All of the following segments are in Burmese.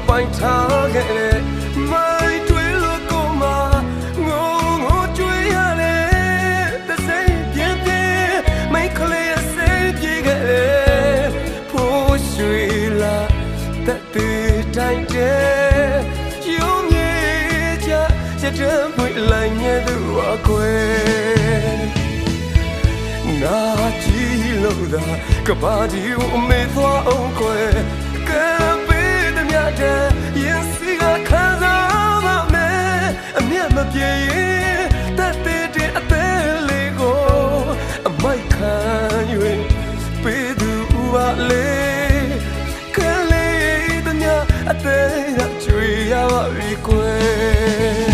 ပိုင်ထားခဲ့တဲ့မိုင်းတွေလို့ကိုမှငုံကြွေးရတယ်သစိမ့်ပြင်းပြင်းမိတ်ကလေးရဲ့စိတ်ပြေခဲ့တယ်ဖို့ရွှေလာတဲ့တိုင်းတဲ့ရုံမြေချရတဲ့ပွေလိုက်နေသူအကွယ်နာကြည့်လို့သာကဘာဒီကိုမေးသွားအောင်ကွယ်ကပေးတဲ့မြတ်တဲ့ရင်စီကခံစားပါမယ်အမျက်မပြေရင်တတ်တဲ့အသေးလေးကိုအမိုက်ခံ၍ပေးသူပါလေကလေးတဲ့မြတ်အသေးကကြွေရပါပြီကွယ်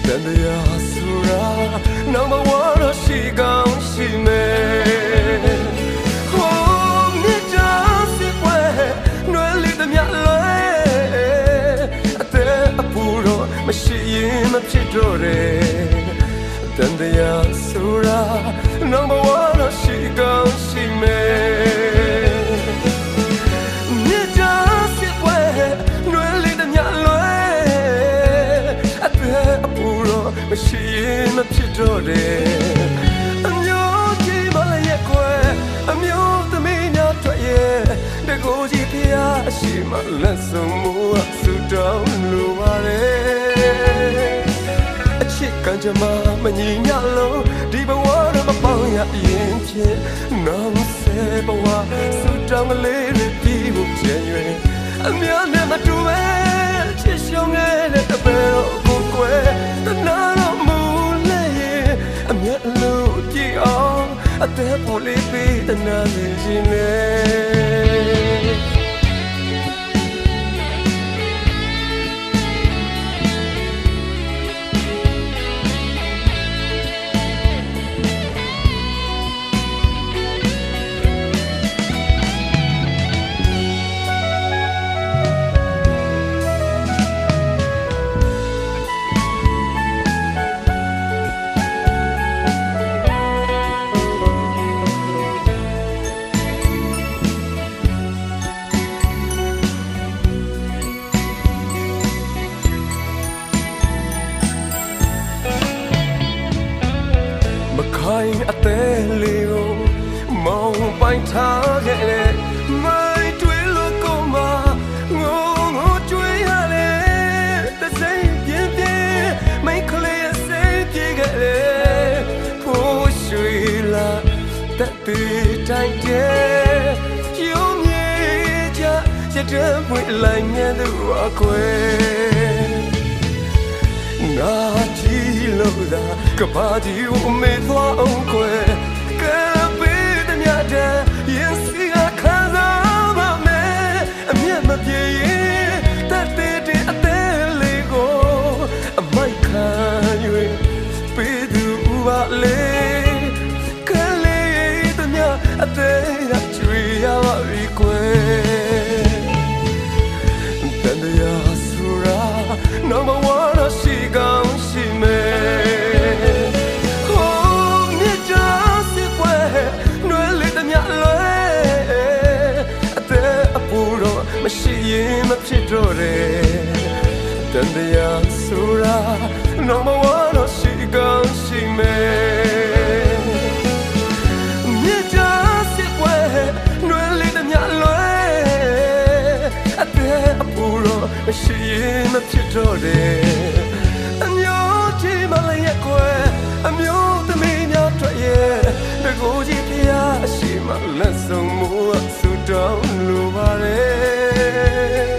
တန်တရားဆိုတာnumber one တော့ရှိကောင်းရှိမယ်ဟိုမြစ်တာစစ်ပွဲနွယ်လေးတမျှလွယ်အသက်အပူတော့မရှိရင်မဖြစ်တော့တယ်တန်တရားဆိုတာ number one တော့ရှိကောင်းရှိမယ်မြစ်တာစစ်ပွဲနွယ်လေးတမျှလွယ်အသက်အပူတော့မရှိရင်မဖြစ်တော့တယ်အမျိုးကြီးမလည်းရဲ့ကွယ်အမျိုးသမီးများတွေ့ရဲ့တကူကြီးဖျားအရှိမလက်ဆုံးမူဆူတောင်းလိုပါတယ်အချစ်ကံကြမ္မာမညီညလို့ဒီဘဝတော့မပေါင်းရရင်ဖြစ်နောင်ဆဲဘဝဆူတောင်းလေးတွေပြီးဖို့ကြံရွယ်အများနဲ့မတူပဲချစ်ရှုံးခဲ့တဲ့အပေတော့ကိုကွယ်တနာတော့မူလဲရဲ့အမျက်လို့ကြည့်အောင်အသက်ပေါ်လေးပေးတနာနေခြင်းလေခိုင်အသေးလေးကိုမောင်းပိုင်ထားခဲ့တဲ့မိုင်းတွေလို့ကိုမှငုံကြွေးရတယ်သစိမ့်ပြင်းပြင်းမိတ်ကလေးရဲ့စိတ်ပြေခဲ့တယ်ဖို့ရွှေလာတဲ့တိုင်းတဲ့ရုံမြေချရတဲ့ပွေလိုက်နေသူအကွယ်နာကြည့်လို့သာကဘာဒီကိုမေးသွားအောင်ကွယ်ကပေးတဲ့မြတ်တဲ့ရင်စီကခံစားပါမယ်အမျက်မပြေရင်တတ်တဲ့အသေးလေးကိုအမိုက်ခံ၍ပေးသူပါလေကလေးတဲ့မြတ်အသေးကကြွေရပါပြီကွယ်တန်တရားဆိုတာ number one တော့ရှိကောင်းရှိမယ်ဟိုမြစ်တာစစ်ပွဲနွယ်လေးတမျှလွယ်အသက်အပူတော့မရှိရင်မဖြစ်တော့တယ်တန်တရားဆိုတာ number one တော့ရှိကောင်းရှိမယ်မြစ်တာစစ်ပွဲနွယ်လေးတမျှလွယ်အသက်အပူတော့မရှိရင်မဖြစ်တော့တယ်အမျိုးကြီးမလည်းရဲ့ကွယ်အမျိုးသမီးများတွေ့ရဲ့တကူကြီးဖျားအရှိမလက်ဆုံးမူဆူတောင်းလိုပါတယ်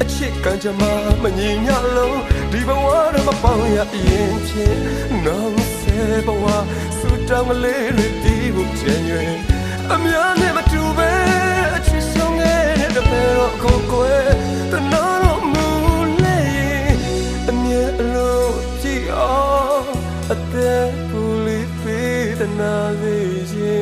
အချစ်ကံကြမ္မာမညီညလို့ဒီဘဝတော့မပေါင်းရရင်ဖြစ်နောင်ဆဲဘဝဆူတောင်းလေးတွေဒီဖို့ကြံရွယ်အများနဲ့မတူပဲအချစ်ဆုံးခဲ့တဲ့ပေတော့ကိုကွယ်တနာတော့မူလဲအမြဲအလို့ကြည့်အောင်အသက်ပူလေးပေးတနာလေးခြင်း